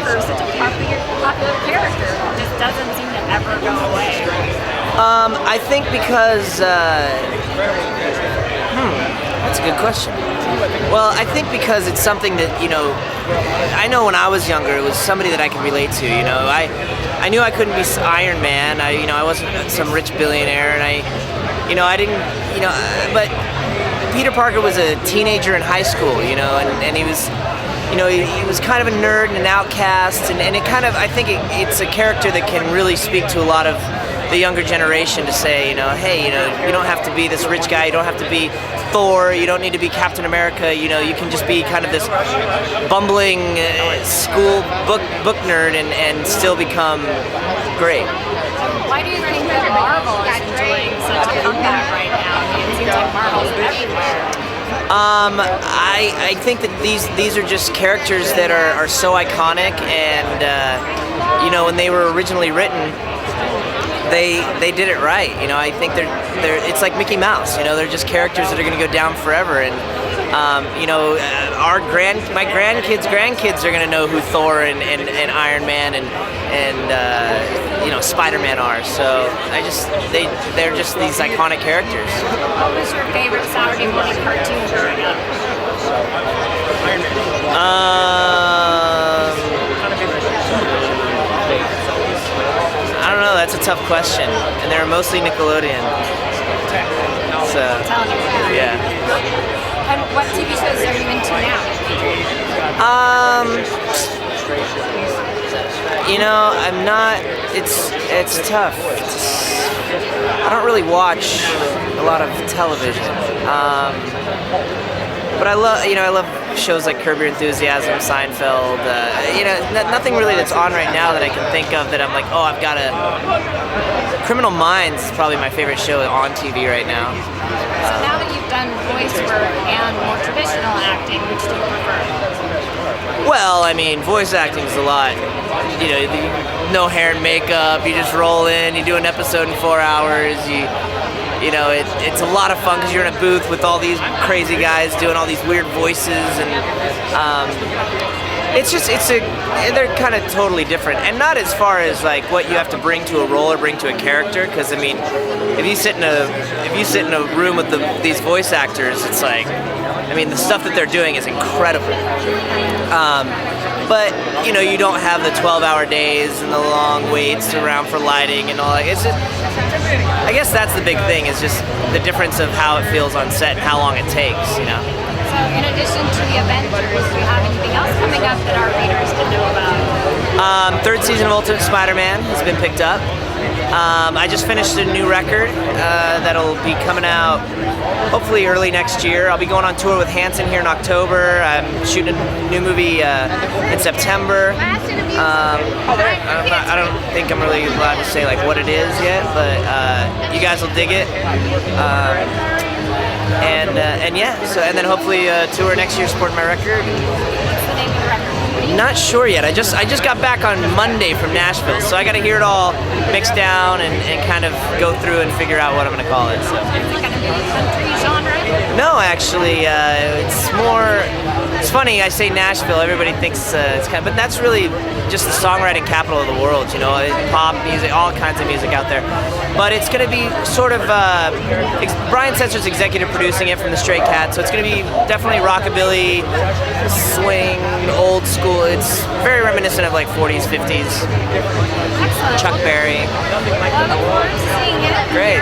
Parker is such a popular character. It just doesn't seem to ever go away. I think because that's a good question. Well, I think because it's something that, I know when I was younger, it was somebody that I could relate to. I knew I couldn't be Iron Man. I wasn't some rich billionaire, and I didn't, but Peter Parker was a teenager in high school, and he was, he was kind of a nerd and an outcast, and it kind of, I think it's a character that can really speak to a lot of the younger generation to say, hey, you don't have to be this rich guy, you don't have to be Thor, you don't need to be Captain America, you can just be kind of this bumbling school book nerd and still become great. Why do you think that Marvel is enjoying such a comeback right now? It seems like Marvel's everywhere. I think that these are just characters that are so iconic, and when they were originally written, they did it right. I think they're it's like Mickey Mouse. They're just characters that are going to go down forever, and my grandkids are going to know who Thor and Iron Man and Spider-Man are. So they're just these iconic characters. What was your favorite Saturday morning cartoon growing up? I don't know. That's a tough question, and they're mostly Nickelodeon. So yeah. And what TV shows are you into now? I'm not. It's tough. I don't really watch a lot of television. But I love shows like Curb Your Enthusiasm, Seinfeld. Nothing really that's on right now that I can think of that I'm like, oh, I've got to. Criminal Minds is probably my favorite show on TV right now. So now that you've done voice work and more traditional acting, which do you prefer? Well, voice acting is a lot. No hair and makeup. You just roll in. You do an episode in 4 hours. It's a lot of fun because you're in a booth with all these crazy guys doing all these weird voices, and they're kind of totally different, and not as far as like what you have to bring to a role or bring to a character. Because if you sit in a room with these voice actors, it's like, the stuff that they're doing is incredible. But you don't have the 12-hour days and the long waits around for lighting and all that. I guess that's the big thing, is just the difference of how it feels on set and how long it takes. So in addition to the Avengers, do you have anything else coming up that our readers can know about? Third season of Ultimate Spider-Man has been picked up. I just finished a new record that'll be coming out hopefully early next year. I'll be going on tour with Hanson here in October. I'm shooting a new movie in September. I don't think I'm really allowed to say like what it is yet, but you guys will dig it. And then hopefully tour next year supporting my record. What's the name of the record? Not sure yet. I just got back on Monday from Nashville, so I got to hear it all mixed down and kind of go through and figure out what I'm going to call it. So. Is it going to be country genre? No, actually, it's more. It's funny. I say Nashville. Everybody thinks it's kind of, but that's really just the songwriting capital of the world. Pop music, all kinds of music out there. But it's going to be sort of. Brian Setzer's executive producing it from the Stray Cats, so it's going to be definitely rockabilly, swing, old school. It's very reminiscent of like 40s, 50s. Excellent. Chuck Berry. Well, I look forward to seeing it. Great.